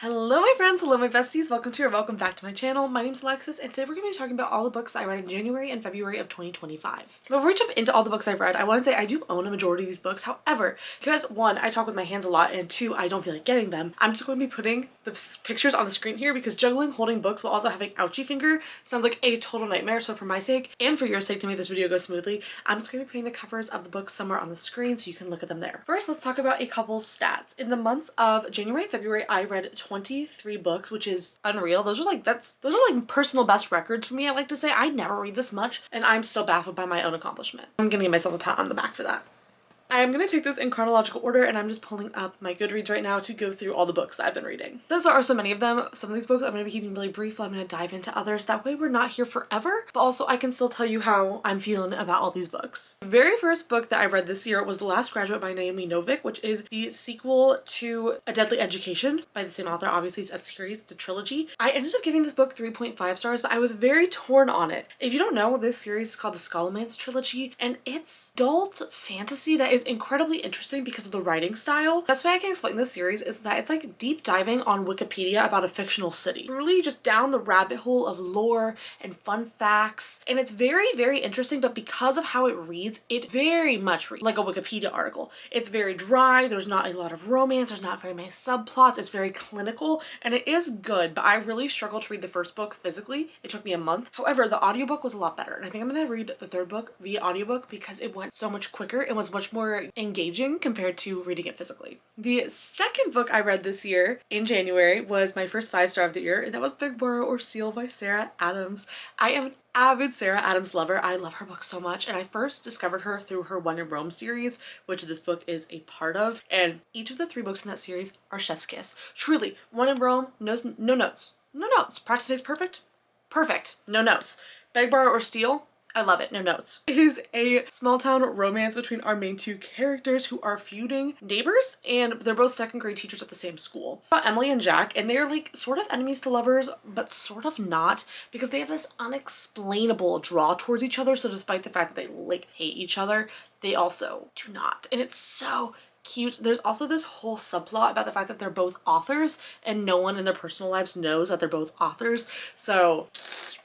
Hello my friends, hello my besties, welcome back to my channel. My name's Alexis and today we're going to be talking about all the books I read in January and February of 2025. Before we jump into all the books I've read, I want to say I do own a majority of these books. However, because one, I talk with my hands a lot, and two, I don't feel like getting them, I'm just going to be putting the pictures on the screen here because juggling holding books while also having ouchy finger sounds like a total nightmare. So for my sake and for your sake to make this video go smoothly, I'm just going to be putting the covers of the books somewhere on the screen so you can look at them there. First, let's talk about a couple stats. In the months of January and February, I read 23 books, which is unreal. Those are like personal best records for me. I like to say I never read this much and I'm still baffled by my own accomplishment. I'm gonna give myself a pat on the back for that. I am going to take this in chronological order and I'm just pulling up my Goodreads right now to go through all the books that I've been reading. Since there are so many of them, some of these books I'm going to be keeping really brief. I'm going to dive into others. That way we're not here forever, but also I can still tell you how I'm feeling about all these books. The very first book that I read this year was The Last Graduate by Naomi Novik, which is the sequel to A Deadly Education by the same author. Obviously it's a series, it's a trilogy. I ended up giving this book 3.5 stars, but I was very torn on it. If you don't know, this series is called the Scholomance trilogy and it's adult fantasy that is incredibly interesting because of the writing style. Best way I can explain this series is that it's like deep diving on Wikipedia about a fictional city. Really just down the rabbit hole of lore and fun facts. And it's very, very interesting, but because of how it reads, it very much reads like a Wikipedia article. It's very dry, there's not a lot of romance, there's not very many subplots, it's very clinical, and it is good, but I really struggled to read the first book physically. It took me a month. However, the audiobook was a lot better, and I think I'm gonna read the third book via audiobook because it went so much quicker and was much more engaging compared to reading it physically. The second book I read this year in January was my first 5-star of the year, and that was Big Burrow or Seal by Sarah Adams. I am an avid Sarah Adams lover. I love her book so much, and I first discovered her through her When in Rome series, which this book is a part of, and each of the 3 books in that series are chef's kiss. Truly, When in Rome, no notes. No notes. Practice makes perfect. Perfect. No notes. Beg, Borrow, or Steal? I love it, no notes. It is a small town romance between our main 2 characters who are feuding neighbors, and they're both 2nd grade teachers at the same school. About Emily and Jack, and they're like sort of enemies to lovers, but sort of not, because they have this unexplainable draw towards each other. So despite the fact that they like hate each other, they also do not. And it's so cute. There's also this whole subplot about the fact that they're both authors and no one in their personal lives knows that they're both authors. So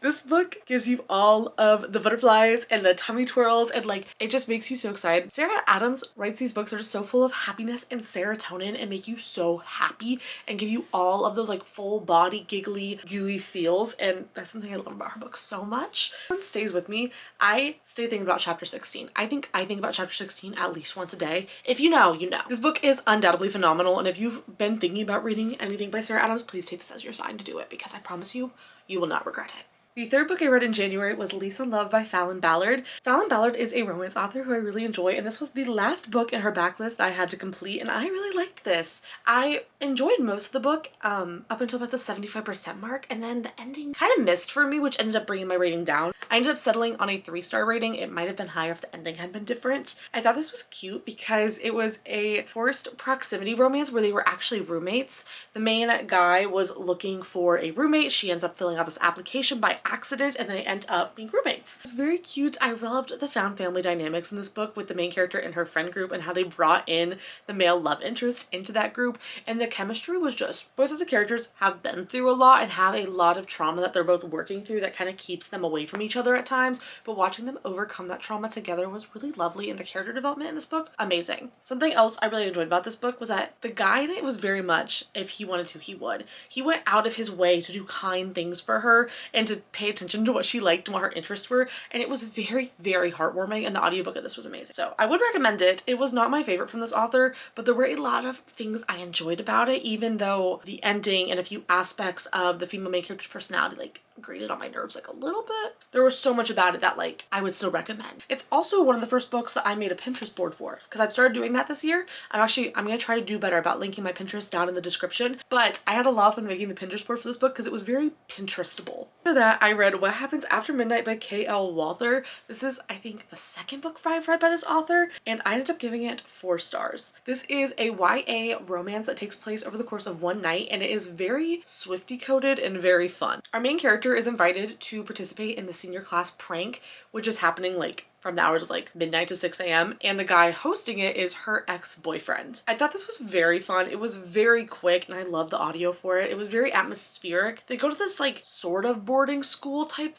this book gives you all of the butterflies and the tummy twirls, and like it just makes you so excited. Sarah Adams writes these books that are just so full of happiness and serotonin and make you so happy and give you all of those like full body giggly gooey feels, and that's something I love about her book so much. One stays with me. I stay thinking about chapter 16. I think about chapter 16 at least once a day. If you know, you know. This book is undoubtedly phenomenal, and if you've been thinking about reading anything by Sarah Adams, please take this as your sign to do it because I promise you, you will not regret it. The third book I read in January was Lease on Love by Fallon Ballard. Fallon Ballard is a romance author who I really enjoy, and this was the last book in her backlist that I had to complete, and I really liked this. I enjoyed most of the book up until about the 75% mark, and then the ending kind of missed for me, which ended up bringing my rating down. I ended up settling on a 3-star rating. It might have been higher if the ending had been different. I thought this was cute because it was a forced proximity romance where they were actually roommates. The main guy was looking for a roommate. She ends up filling out this application by accident and they end up being roommates. It's very cute. I loved the found family dynamics in this book with the main character and her friend group and how they brought in the male love interest into that group, and the chemistry was just, both of the characters have been through a lot and have a lot of trauma that they're both working through that kind of keeps them away from each other at times, but watching them overcome that trauma together was really lovely, and the character development in this book, amazing. Something else I really enjoyed about this book was that the guy in it was very much, if he wanted to, he would. He went out of his way to do kind things for her and to pay attention to what she liked and what her interests were, and it was very, very heartwarming, and the audiobook of this was amazing. So I would recommend it. It was not my favorite from this author, but there were a lot of things I enjoyed about it, even though the ending and a few aspects of the female main character's personality like grated on my nerves like a little bit. There was so much about it that like I would still recommend. It's also one of the first books that I made a Pinterest board for because I've started doing that this year. I'm gonna try to do better about linking my Pinterest down in the description, but I had a lot of fun making the Pinterest board for this book because it was very Pinterestable. After that, I read What Happens After Midnight by K.L. Walther. This is, I think, the 2nd book I've read by this author, and I ended up giving it 4 stars. This is a YA romance that takes place over the course of one night, and it is very Swifty-coded and very fun. Our main character is invited to participate in the senior class prank, which is happening like from the hours of like midnight to 6 a.m. and the guy hosting it is her ex-boyfriend. I thought this was very fun. It was very quick and I love the audio for it. It was very atmospheric. They go to this like sort of boarding school type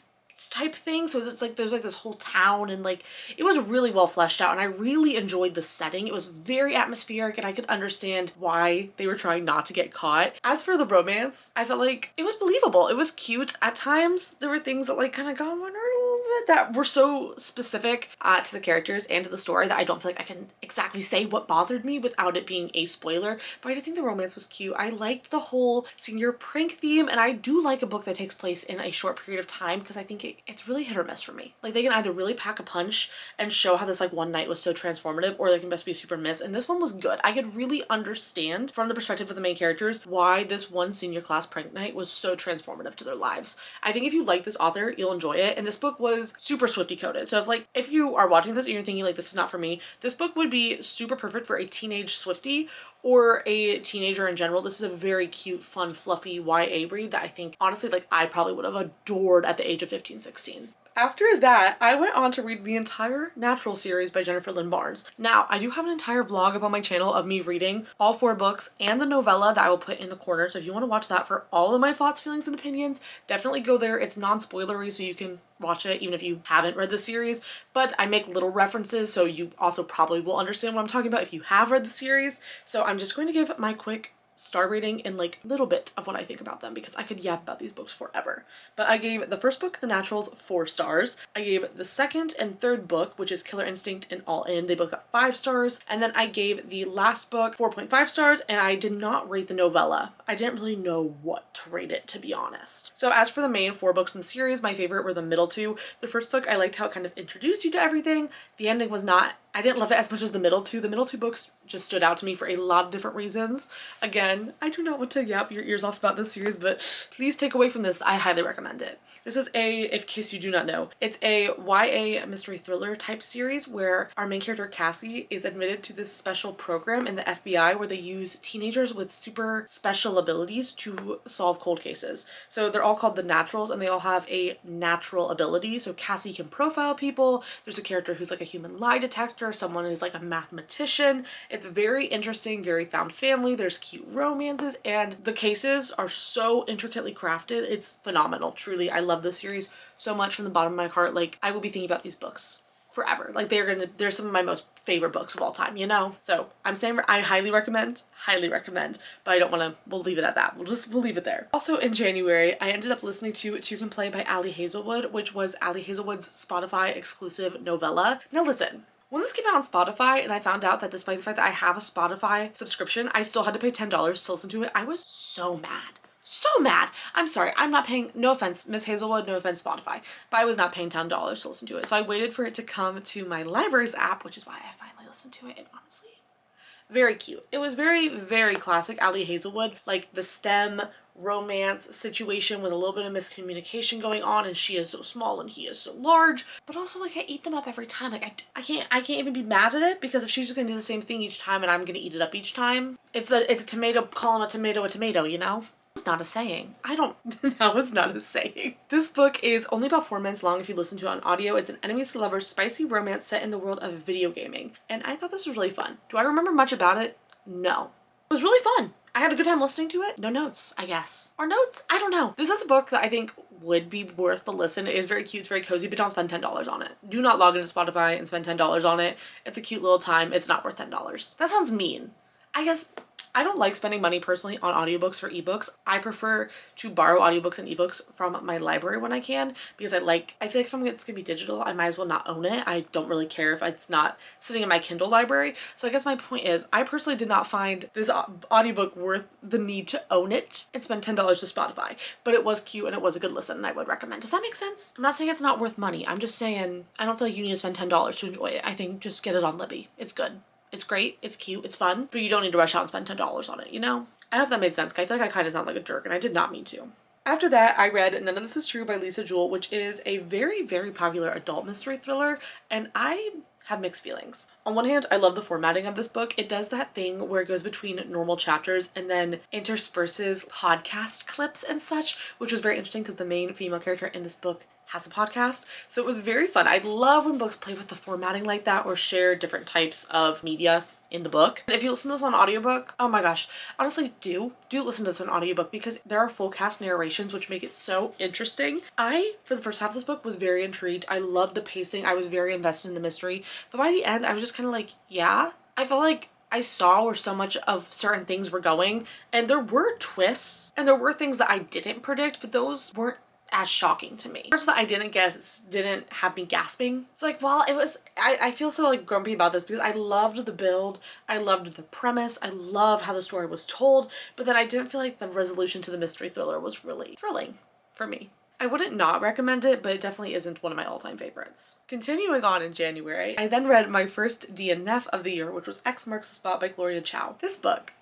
thing, so it's like there's like this whole town, and like it was really well fleshed out and I really enjoyed the setting. It was very atmospheric and I could understand why they were trying not to get caught. As for the romance, I felt like it was believable. It was cute. At times there were things that like kind of got on my nerve a little bit that were so specific to the characters and to the story that I don't feel like I can exactly say what bothered me without it being a spoiler, but I think the romance was cute. I liked the whole senior prank theme, and I do like a book that takes place in a short period of time because I think it's really hit or miss for me. Like they can either really pack a punch and show how this like one night was so transformative, or they can just be a super miss, and this one was good. I could really understand from the perspective of the main characters why this one senior class prank night was so transformative to their lives. I think if you like this author, you'll enjoy it, and this book was super Swiftie coded. So if you are watching this and you're thinking like this is not for me, this book would be super perfect for a teenage Swiftie or a teenager in general. This is a very cute, fun, fluffy YA read that I think honestly like I probably would have adored at the age of 15, 16. After that, I went on to read the entire Natural series by Jennifer Lynn Barnes. Now, I do have an entire vlog up on my channel of me reading all 4 books and the novella that I will put in the corner, so if you want to watch that for all of my thoughts, feelings, and opinions, definitely go there. It's non-spoilery, so you can watch it even if you haven't read the series, but I make little references, so you also probably will understand what I'm talking about if you have read the series. So I'm just going to give my quick star rating and like a little bit of what I think about them because I could yap about these books forever. But I gave the first book, The Naturals, 4 stars. I gave the second and third book, which is Killer Instinct and All In, they both got 5 stars. And then I gave the last book 4.5 stars, and I did not rate the novella. I didn't really know what to rate it, to be honest. So as for the main 4 books in the series, my favorite were the middle 2. The first book, I liked how it kind of introduced you to everything. The ending was not, I didn't love it as much as the middle 2. The middle 2 books just stood out to me for a lot of different reasons. Again, I do not want to yap your ears off about this series, but please take away from this, I highly recommend it. This is in case you do not know, it's a YA mystery thriller type series where our main character Cassie is admitted to this special program in the FBI where they use teenagers with super special abilities to solve cold cases. So they're all called the Naturals and they all have a natural ability. So Cassie can profile people. There's a character who's like a human lie detector. Someone is like a mathematician. It's very interesting, very found family. There's cute romances and the cases are so intricately crafted. It's phenomenal. Truly, I love this series so much from the bottom of my heart. Like I will be thinking about these books forever. Like they're some of my most favorite books of all time, you know? So I'm saying I highly recommend, but I don't want to, we'll leave it at that. We'll leave it there. Also in January, I ended up listening to You Can Play by Ali Hazelwood, which was Ali Hazelwood's Spotify exclusive novella. Now listen, when this came out on Spotify and I found out that despite the fact that I have a Spotify subscription, I still had to pay $10 to listen to it, I was so mad. So mad. I'm sorry, I'm not paying, no offense, Miss Hazelwood, no offense Spotify, but I was not paying $10 to listen to it. So I waited for it to come to my library's app, which is why I finally listened to it, and honestly, very cute. It was very, very classic Ali Hazelwood, like the STEM romance situation with a little bit of miscommunication going on, and she is so small and he is so large, but also like I eat them up every time. Like I can't even be mad at it because if she's just gonna do the same thing each time and I'm gonna eat it up each time, it's a tomato calling a tomato, you know? It's not a saying. That was not a saying. This book is only about 4 minutes long if you listen to it on audio. It's an enemies to lovers spicy romance set in the world of video gaming. And I thought this was really fun. Do I remember much about it? No. It was really fun. I had a good time listening to it. No notes, I guess. Or notes? I don't know. This is a book that I think would be worth the listen. It is very cute, it's very cozy, but don't spend $10 on it. Do not log into Spotify and spend $10 on it. It's a cute little time. It's not worth $10. That sounds mean. I guess I don't like spending money personally on audiobooks for ebooks. I prefer to borrow audiobooks and ebooks from my library when I can because I feel like if it's gonna be digital, I might as well not own it. I don't really care if it's not sitting in my Kindle library. So I guess my point is I personally did not find this audiobook worth the need to own it and spend $10 to Spotify, but it was cute and it was a good listen and I would recommend. Does that make sense? I'm not saying it's not worth money. I'm just saying I don't feel like you need to spend $10 to enjoy it. I think just get it on Libby. It's good. It's great, it's cute, it's fun, but you don't need to rush out and spend $10 on it, you know? I hope that made sense, because I feel like I kind of sound like a jerk, and I did not mean to. After that, I read None of This Is True by Lisa Jewell, which is a very, very popular adult mystery thriller, and I have mixed feelings. On one hand, I love the formatting of this book. It does that thing where it goes between normal chapters and then intersperses podcast clips and such, which was very interesting because the main female character in this book has a podcast, so it was very fun. I love when books play with the formatting like that or share different types of media in the book. And if you listen to this on audiobook, oh my gosh, honestly do listen to this on audiobook because there are full cast narrations which make it so interesting. I, for the first half of this book, was very intrigued. I loved the pacing. I was very invested in the mystery. But by the end, I was just kind of like, yeah. I felt like I saw where so much of certain things were going, and there were twists and there were things that I didn't predict, but those weren't as shocking to me. Parts that I didn't guess didn't have me gasping. It's like, well, it was, I feel so like grumpy about this because I loved the build, I loved the premise, I loved how the story was told, but then I didn't feel like the resolution to the mystery thriller was really thrilling for me. I wouldn't not recommend it, but it definitely isn't one of my all-time favorites. Continuing on in January, I then read my first DNF of the year, which was X Marks the Spot by Gloria Chow. This book,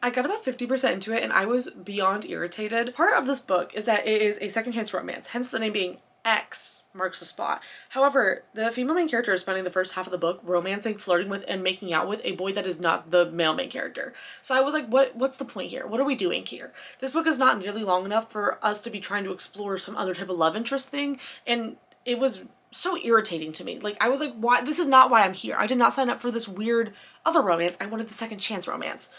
I got about 50% into it and I was beyond irritated. Part of this book is that it is a second chance romance, hence the name being X Marks the Spot. However, the female main character is spending the first half of the book romancing, flirting with, and making out with a boy that is not the male main character. So I was like, what's the point here? What are we doing here? This book is not nearly long enough for us to be trying to explore some other type of love interest thing, and it was so irritating to me. Like, I was like, why? This is not why I'm here. I did not sign up for this weird other romance. I wanted the second chance romance.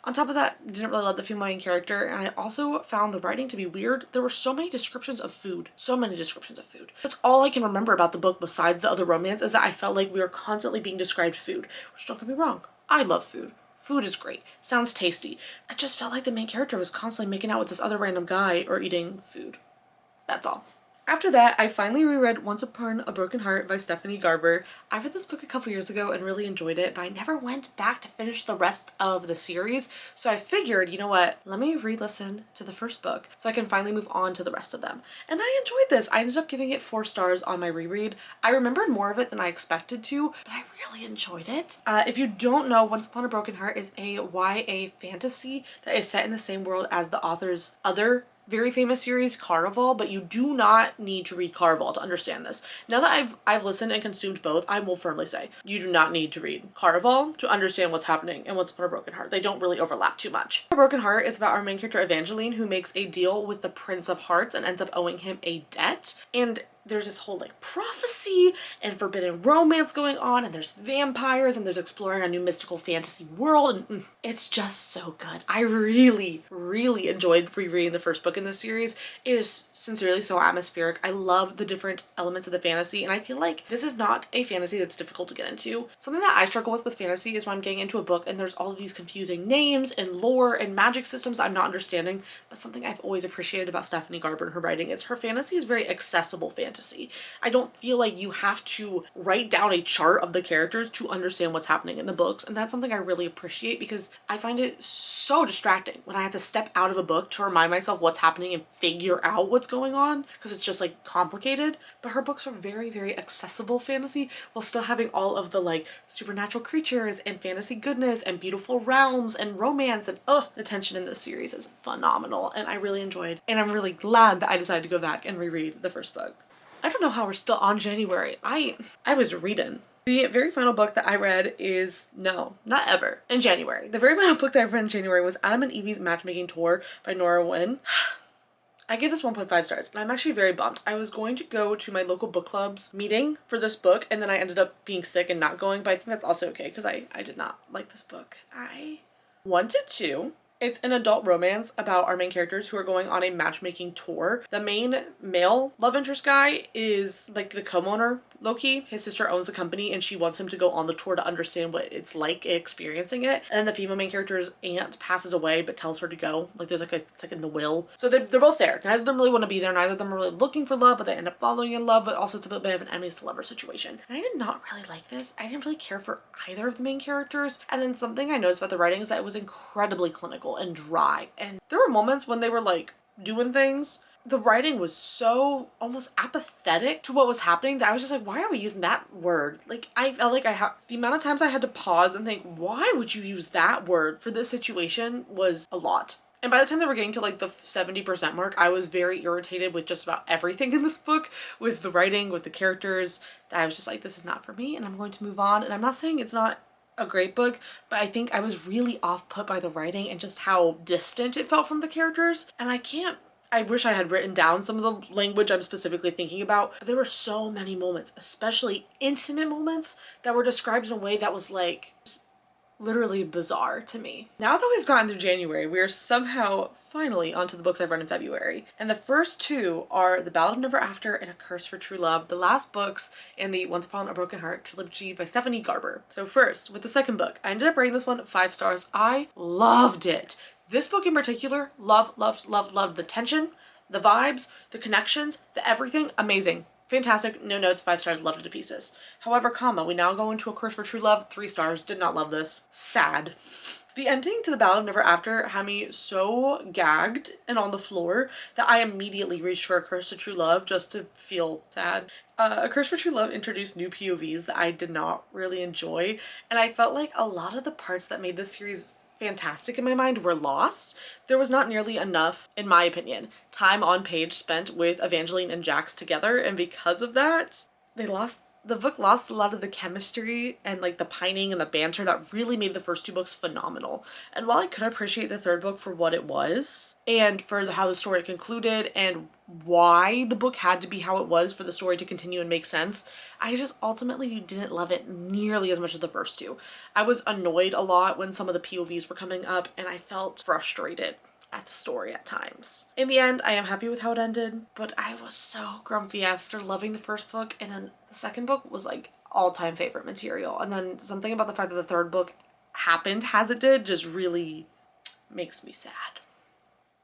On top of that, didn't really love the female main character, and I also found the writing to be weird. There were so many descriptions of food. So many descriptions of food. That's all I can remember about the book besides the other romance, is that I felt like we were constantly being described food. Which, don't get me wrong, I love food. Food is great. Sounds tasty. I just felt like the main character was constantly making out with this other random guy or eating food. That's all. After that, I finally reread Once Upon a Broken Heart by Stephanie Garber. I read this book a couple years ago and really enjoyed it, but I never went back to finish the rest of the series. So I figured, you know what, let me re-listen to the first book so I can finally move on to the rest of them. And I enjoyed this. I ended up giving it 4 stars on my reread. I remembered more of it than I expected to, but I really enjoyed it. If you don't know, Once Upon a Broken Heart is a YA fantasy that is set in the same world as the author's other very famous series, Caraval, but you do not need to read Caraval to understand this. Now that I've listened and consumed both, I will firmly say you do not need to read Caraval to understand what's happening in Once Upon a Broken Heart. They don't really overlap too much. A Broken Heart is about our main character Evangeline, who makes a deal with the Prince of Hearts and ends up owing him a debt. And there's this whole like prophecy and forbidden romance going on, and there's vampires, and there's exploring a new mystical fantasy world, and it's just so good. I really enjoyed rereading the first book in this series. It is sincerely so atmospheric. I love the different elements of the fantasy, and I feel like this is not a fantasy that's difficult to get into. Something that I struggle with fantasy is when I'm getting into a book and there's all of these confusing names and lore and magic systems that I'm not understanding, but something I've always appreciated about Stephanie Garber and her writing is her fantasy is very accessible fantasy. I don't feel like you have to write down a chart of the characters to understand what's happening in the books, and that's something I really appreciate because I find it so distracting when I have to step out of a book to remind myself what's happening and figure out what's going on because it's just like complicated. But her books are very accessible fantasy while still having all of the like supernatural creatures and fantasy goodness and beautiful realms and romance, and the tension in this series is phenomenal and I really enjoyed, and I'm really glad that I decided to go back and reread the first book. I don't know how we're still on January. I was reading. The very final book that I read is, no, not ever, in January. The very final book that I read in January was Adam and Evie's Matchmaking Tour by Nora Wynn. I gave this 1.5 stars, and I'm actually very bummed. I was going to go to my local book club's meeting for this book, and then I ended up being sick and not going, but I think that's also okay because I did not like this book. I wanted to. It's an adult romance about our main characters who are going on a matchmaking tour. The main male love interest guy is like the co-owner, low-key. His sister owns the company and she wants him to go on the tour to understand what it's like experiencing it. And then the female main character's aunt passes away but tells her to go. Like there's like it's like in the will. So they're both there. Neither of them really want to be there. Neither of them are really looking for love, but they end up falling in love, but also it's a bit of an enemies to lover situation. And I did not really like this. I didn't really care for either of the main characters. And then something I noticed about the writing is that it was incredibly clinical and dry, and there were moments when they were like doing things, the writing was so almost apathetic to what was happening that I was just like, why are we using that word? Like I felt like the amount of times I had to pause and think, why would you use that word for this situation was a lot. And by the time they were getting to like the 70% mark, I was very irritated with just about everything in this book, with the writing, with the characters, that I was just like, this is not for me and I'm going to move on. And I'm not saying it's not a great book, but I think I was really off put by the writing and just how distant it felt from the characters. And I can't I wish I had written down some of the language I'm specifically thinking about, but there were so many moments, especially intimate moments, that were described in a way that was like literally bizarre to me. Now that we've gotten through January, we are somehow finally onto the books I've read in February. And the first two are The Ballad of Never After and A Curse for True Love, the last books in the Once Upon a Broken Heart trilogy by Stephanie Garber. So first, with the second book, I ended up rating this one 5 stars. I loved it. This book in particular, loved the tension, the vibes, the connections, the everything, amazing. Fantastic, no notes, 5 stars, loved it to pieces. However, we now go into A Curse for True Love, 3 stars, did not love this. Sad. The ending to The Ballad of Never After had me so gagged and on the floor that I immediately reached for A Curse to True Love just to feel sad. A Curse for True Love introduced new POVs that I did not really enjoy, and I felt like a lot of the parts that made this series fantastic in my mind were lost. There was not nearly enough, in my opinion, time on page spent with Evangeline and Jax together, and because of that, the book lost a lot of the chemistry and like the pining and the banter that really made the first 2 books phenomenal. And while I could appreciate the third book for what it was and for how the story concluded and why the book had to be how it was for the story to continue and make sense, I just ultimately didn't love it nearly as much as the first 2. I was annoyed a lot when some of the POVs were coming up, and I felt frustrated at the story at times. In the end, I am happy with how it ended, but I was so grumpy after loving the first book, and then the second book was like all-time favorite material. And then something about the fact that the third book happened as it did just really makes me sad.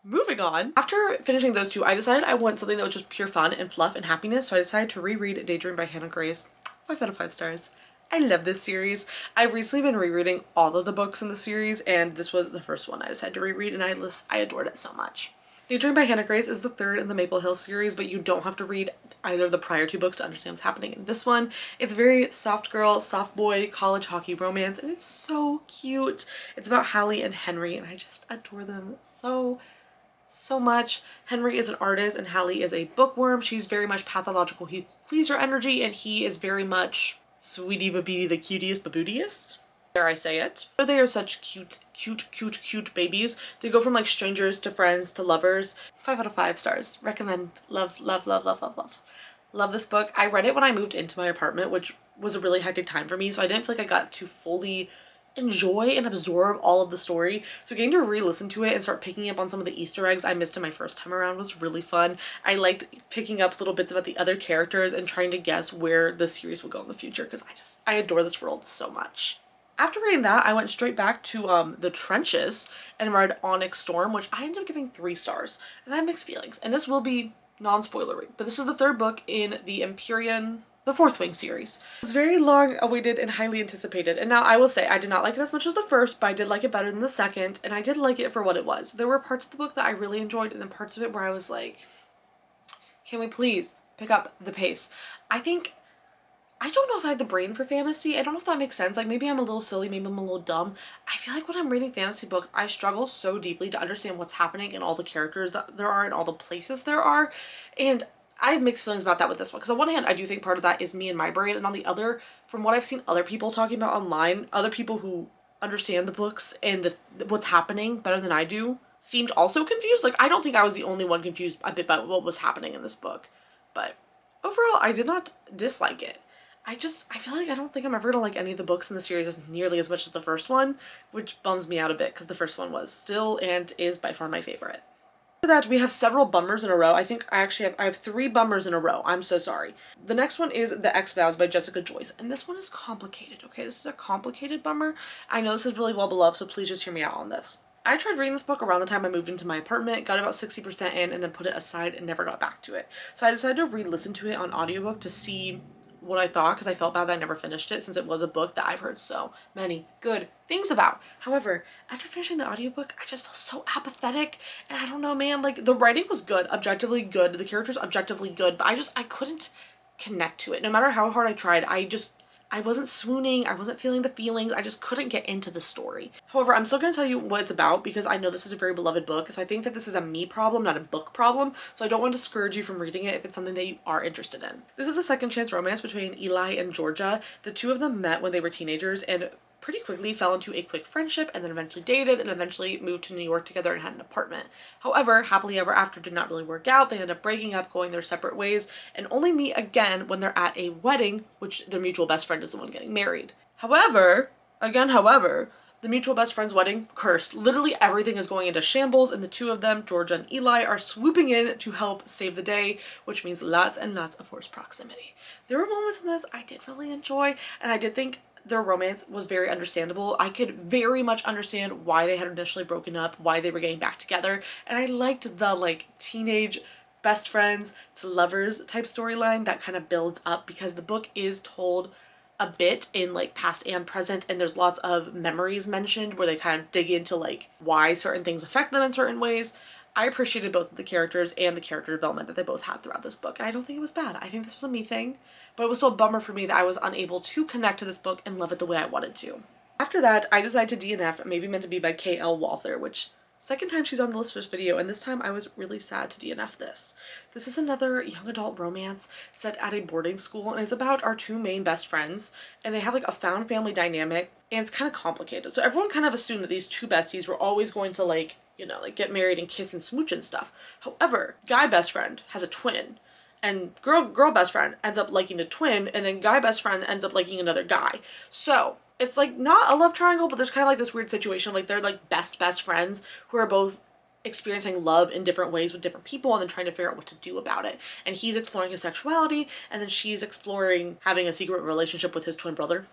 Moving on. After finishing those 2, I decided I want something that was just pure fun and fluff and happiness, so I decided to reread Daydream by Hannah Grace. 5 out of 5 stars. I love this series. I've recently been rereading all of the books in the series, and this was the first one I decided to reread, and I adored it so much. Daydream by Hannah Grace is the third in the Maple Hill series, but you don't have to read either of the prior 2 books to understand what's happening in this one. It's a very soft girl, soft boy, college hockey romance, and it's so cute. It's about Hallie and Henry, and I just adore them so much. Henry is an artist and Hallie is a bookworm. She's very much pathological pleaser energy, and he is very much sweetie babee, the cutest babootiest. Dare I say it. They are such cute babies. They go from like strangers to friends to lovers. 5 out of 5 stars. Recommend. Love. Love this book. I read it when I moved into my apartment, which was a really hectic time for me, so I didn't feel like I got to fully enjoy and absorb all of the story. So getting to re-listen to it and start picking up on some of the Easter eggs I missed in my first time around was really fun. I liked picking up little bits about the other characters and trying to guess where the series will go in the future, because I adore this world so much. After reading that, I went straight back to The Trenches and read Onyx Storm, which I ended up giving 3 stars, and I have mixed feelings. And this will be non-spoilery, but this is the 3rd book in the Empyrean, the 4th Wing series. It's very long awaited and highly anticipated, and now I will say I did not like it as much as the first, but I did like it better than the second, and I did like it for what it was. There were parts of the book that I really enjoyed, and then parts of it where I was like, can we please pick up the pace? I don't know if I have the brain for fantasy. I don't know if that makes sense. Like, maybe I'm a little silly, maybe I'm a little dumb. I feel like when I'm reading fantasy books, I struggle so deeply to understand what's happening and all the characters that there are and all the places there are, and I have mixed feelings about that with this one, because on one hand, I do think part of that is me and my brain, and on the other, from what I've seen other people talking about online, other people who understand the books and what's happening better than I do, seemed also confused. Like, I don't think I was the only one confused a bit about what was happening in this book, but overall, I did not dislike it. I feel like I don't think I'm ever gonna like any of the books in the series as nearly as much as the first one, which bums me out a bit, because the first one was still and is by far my favorite. After that, we have several bummers in a row. I have 3 bummers in a row. I'm so sorry. The next one is The X-Vows by Jessica Joyce, and this one is complicated, okay? This is a complicated bummer. I know this is really well beloved, so please just hear me out on this. I tried reading this book around the time I moved into my apartment, got about 60% in, and then put it aside and never got back to it. So I decided to re-listen to it on audiobook to see what I thought, because I felt bad that I never finished it, since it was a book that I've heard so many good things about. However, after finishing the audiobook, I just felt so apathetic, and I don't know, man, like, the writing was good, objectively good, the characters objectively good, but I couldn't connect to it. No matter how hard I tried, I wasn't swooning, I wasn't feeling the feelings, I just couldn't get into the story. However, I'm still going to tell you what it's about, because I know this is a very beloved book, so I think that this is a me problem, not a book problem, so I don't want to discourage you from reading it if it's something that you are interested in. This is a second chance romance between Eli and Georgia. The 2 of them met when they were teenagers and pretty quickly fell into a quick friendship and then eventually dated and eventually moved to New York together and had an apartment. However, happily ever after did not really work out. They ended up breaking up, going their separate ways, and only meet again when they're at a wedding, which their mutual best friend is the one getting married. However, the mutual best friend's wedding, cursed. Literally everything is going into shambles, and the two of them, Georgia and Eli, are swooping in to help save the day, which means lots and lots of forced proximity. There were moments in this I did really enjoy, and I did think their romance was very understandable. I could very much understand why they had initially broken up, why they were getting back together, and I liked the like teenage best friends to lovers type storyline that kind of builds up, because the book is told a bit in like past and present, and there's lots of memories mentioned where they kind of dig into like why certain things affect them in certain ways. I appreciated both of the characters and the character development that they both had throughout this book, and I don't think it was bad. I think this was a me thing, but it was still a bummer for me that I was unable to connect to this book and love it the way I wanted to. After that, I decided to DNF Maybe Meant to Be by K.L. Walther, which second time she's on the list for this video, and this time I was really sad to DNF this. This is another young adult romance set at a boarding school, and it's about our two main best friends, and they have like a found family dynamic, and it's kind of complicated. So everyone kind of assumed that these two besties were always going to like, you know, like get married and kiss and smooch and stuff. However, guy best friend has a twin, and girl best friend ends up liking the twin, and then guy best friend ends up liking another guy. So it's like not a love triangle, but there's kind of like this weird situation of like they're like best friends who are both experiencing love in different ways with different people and then trying to figure out what to do about it. And he's exploring his sexuality, and then she's exploring having a secret relationship with his twin brother.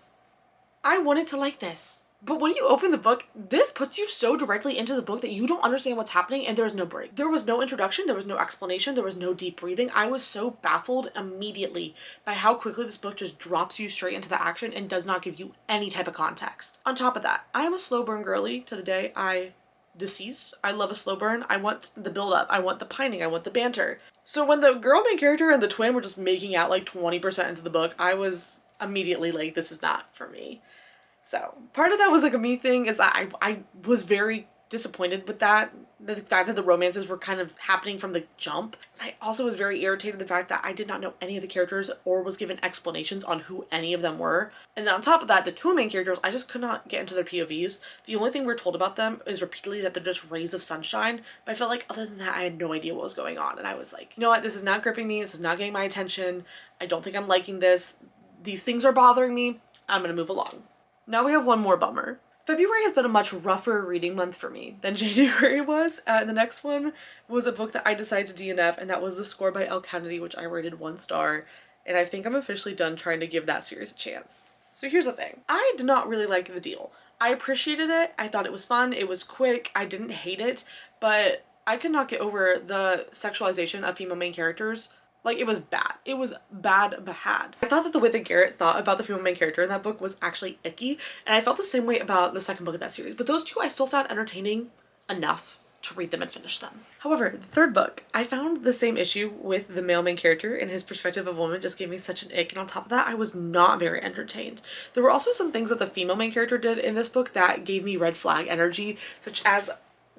I wanted to like this, but when you open the book, this puts you so directly into the book that you don't understand what's happening, and there's no break. There was no introduction, there was no explanation, there was no deep breathing. I was so baffled immediately by how quickly this book just drops you straight into the action and does not give you any type of context. On top of that, I am a slow burn girly to the day I decease. I love a slow burn. I want the build up, I want the pining, I want the banter. So when the girl main character and the twin were just making out like 20% into the book, I was immediately like, this is not for me. So part of that was like a me thing, is that I was very disappointed with that, the fact that the romances were kind of happening from the jump. I also was very irritated the fact that I did not know any of the characters or was given explanations on who any of them were. And then on top of that, the two main characters, I just could not get into their POVs. The only thing we're told about them is repeatedly that they're just rays of sunshine, but I felt like other than that, I had no idea what was going on. And I was like, you know what, this is not gripping me, this is not getting my attention, I don't think I'm liking this, these things are bothering me, I'm gonna move along. Now we have one more bummer. February has been a much rougher reading month for me than January was. The next one was a book that I decided to DNF, and that was The Score by Elle Kennedy, which I rated 1 star, and I think I'm officially done trying to give that series a chance. So here's the thing. I did not really like the deal. I appreciated it, I thought it was fun, it was quick, I didn't hate it, but I could not get over the sexualization of female main characters. Like, it was bad. It was bad. I thought that the way that Garrett thought about the female main character in that book was actually icky, and I felt the same way about the second book of that series, but those two I still found entertaining enough to read them and finish them. However, the third book, I found the same issue with the male main character, and his perspective of woman just gave me such an ick, and on top of that, I was not very entertained. There were also some things that the female main character did in this book that gave me red flag energy, such as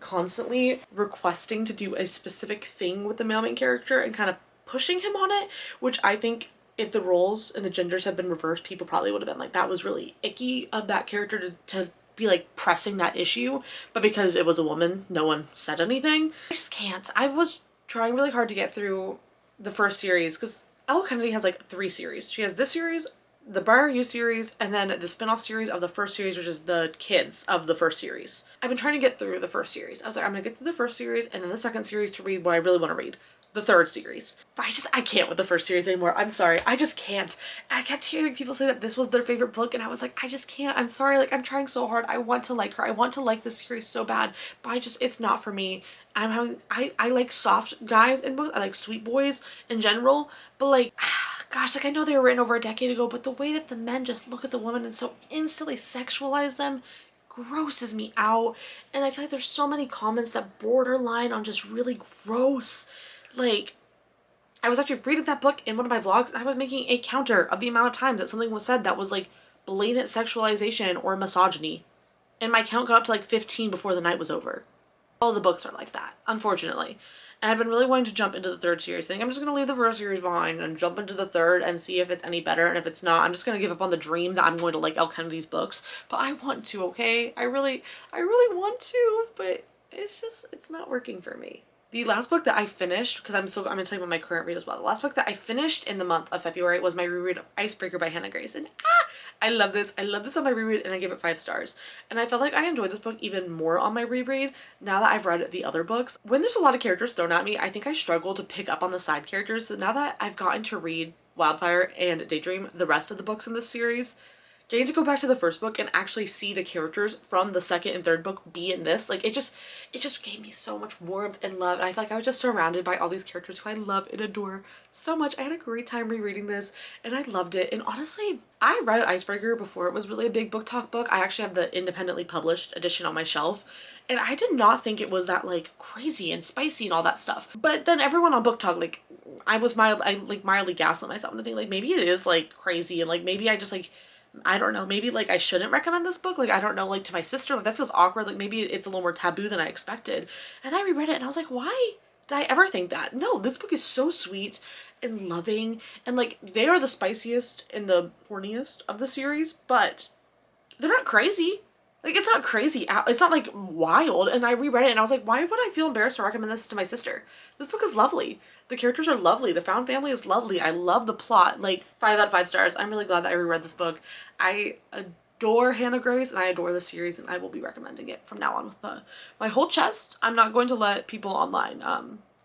constantly requesting to do a specific thing with the male main character and kind of pushing him on it, which I think if the roles and the genders had been reversed, people probably would have been like, that was really icky of that character to be like pressing that issue, but because it was a woman, no one said anything. I just can't. I was trying really hard to get through the first series, because Elle Kennedy has like 3 series. She has this series, the Briar U series, and then the spin-off series of the first series, which is the kids of the first series. I've been trying to get through the first series. I was like, I'm gonna get through the first series and then the second series to read what I really want to read, the third series. But I can't with the first series anymore. I'm sorry, I just can't. I kept hearing people say that this was their favorite book, and I was like, I just can't. I'm sorry, like, I'm trying so hard. I want to like her. I want to like this series so bad, but it's not for me. I like soft guys in books. I like sweet boys in general, but like, gosh, like I know they were written over a decade ago, but the way that the men just look at the women and so instantly sexualize them grosses me out. And I feel like there's so many comments that borderline on just really gross. Like, I was actually reading that book in one of my vlogs, and I was making a counter of the amount of times that something was said that was like blatant sexualization or misogyny. And my count got up to like 15 before the night was over. All the books are like that, unfortunately. and I've been really wanting to jump into the third series. I think I'm just gonna leave the first series behind and jump into the third and see if it's any better, and if it's not, I'm just gonna give up on the dream that I'm going to like Elle Kennedy's books. But I want to, okay? I really want to, but it's not working for me. The last book that I finished, because I'm gonna tell you about my current read as well. The last book that I finished in the month of February was my reread of Icebreaker by Hannah Grace. And I love this. I love this on my reread, and I give it 5 stars. And I felt like I enjoyed this book even more on my reread now that I've read the other books. When there's a lot of characters thrown at me, I think I struggle to pick up on the side characters. So now that I've gotten to read Wildfire and Daydream, the rest of the books in this series, getting to go back to the first book and actually see the characters from the second and third book be in this, like, it just gave me so much warmth and love, and I felt like I was just surrounded by all these characters who I love and adore so much. I had a great time rereading this, and I loved it. And honestly, I read Icebreaker before it was really a big book talk book. I actually have the independently published edition on my shelf, and I did not think it was that like crazy and spicy and all that stuff. But then everyone on Book Talk, like, I mildly gaslit myself and think like maybe it is like crazy, and like maybe I just like, I don't know, maybe like I shouldn't recommend this book, like I don't know, like to my sister, like that feels awkward, like maybe it's a little more taboo than I expected. And I reread it and I was like, why did I ever think that? No, this book is so sweet and loving, and like they are the spiciest and the horniest of the series, but they're not crazy. Like, it's not crazy, it's not like wild. And I reread it and I was like, why would I feel embarrassed to recommend this to my sister? This book is lovely. The characters are lovely. The found family is lovely. I love the plot. Like, 5 out of 5 stars. I'm really glad that I reread this book. I adore Hannah Grace and I adore the series, and I will be recommending it from now on with my whole chest. I'm not going to let people online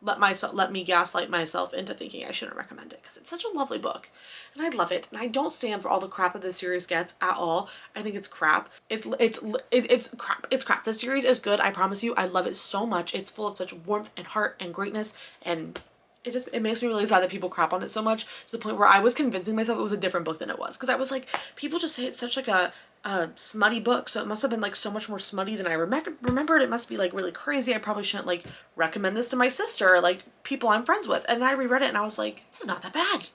let me gaslight myself into thinking I shouldn't recommend it, because it's such a lovely book and I love it, and I don't stand for all the crap that this series gets at all. I think it's crap. It's crap. It's crap. This series is good, I promise you. I love it so much. It's full of such warmth and heart and greatness, and it makes me really sad that people crap on it so much, to the point where I was convincing myself it was a different book than it was, because I was like, people just say it's such like a smutty book, so it must have been like so much more smutty than I remembered. It must be like really crazy. I probably shouldn't like recommend this to my sister or like people I'm friends with. And then I reread it and I was like, this is not that bad.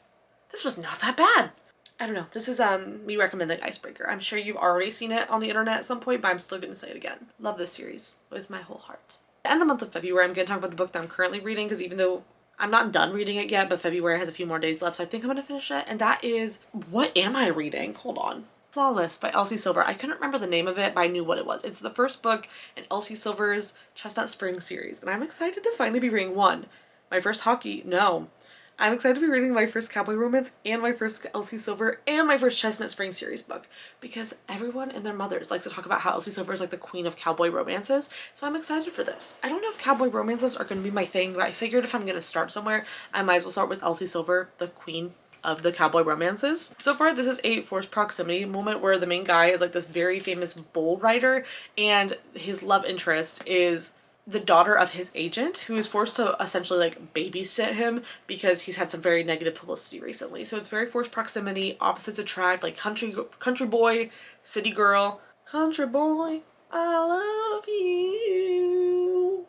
This was not that bad. I don't know. This is me recommending Icebreaker. I'm sure you've already seen it on the internet at some point, but I'm still gonna say it again. Love this series with my whole heart. In the month of February, I'm gonna talk about the book that I'm currently reading, because even though I'm not done reading it yet, but February has a few more days left, so I think I'm gonna finish it. And that is, what am I reading? Hold on. Flawless by Elsie Silver. I couldn't remember the name of it, but I knew what it was. It's the first book in Elsie Silver's Chestnut Spring series, and I'm excited to finally be reading my first hockey. No. I'm excited to be reading my first cowboy romance and my first Elsie Silver and my first Chestnut Spring series book, because everyone and their mothers likes to talk about how Elsie Silver is like the queen of cowboy romances, so I'm excited for this. I don't know if cowboy romances are going to be my thing, but I figured if I'm going to start somewhere, I might as well start with Elsie Silver, the queen of the cowboy romances. So far, this is a forced proximity moment where the main guy is like this very famous bull rider, and his love interest is the daughter of his agent, who is forced to essentially like babysit him because he's had some very negative publicity recently. So it's very forced proximity, opposites attract, like country boy, city girl. Country boy, I love you.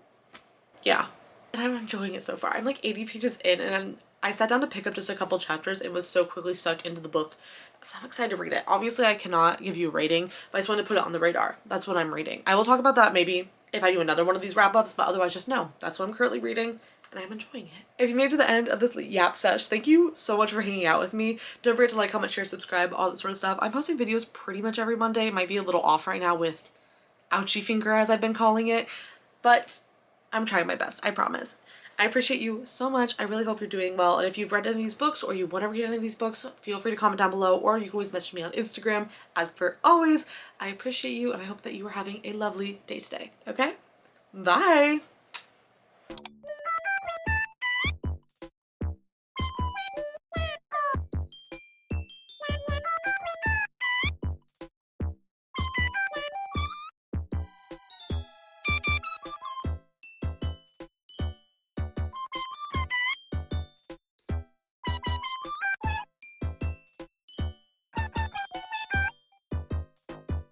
Yeah, and I'm enjoying it so far. I'm like 80 pages in, and I sat down to pick up just a couple chapters and was so quickly sucked into the book. So I'm excited to read it. Obviously, I cannot give you a rating, but I just wanted to put it on the radar. That's what I'm reading. I will talk about that maybe if I do another one of these wrap-ups, but otherwise just know that's what I'm currently reading, and I'm enjoying it. If you made it to the end of this yap sesh, thank you so much for hanging out with me. Don't forget to like, comment, share, subscribe, all that sort of stuff. I'm posting videos pretty much every Monday. It might be a little off right now with ouchie finger, as I've been calling it, but I'm trying my best, I promise. I appreciate you so much. I really hope you're doing well. And if you've read any of these books or you want to read any of these books, feel free to comment down below, or you can always message me on Instagram. As per always, I appreciate you, and I hope that you are having a lovely day today. Okay? Bye!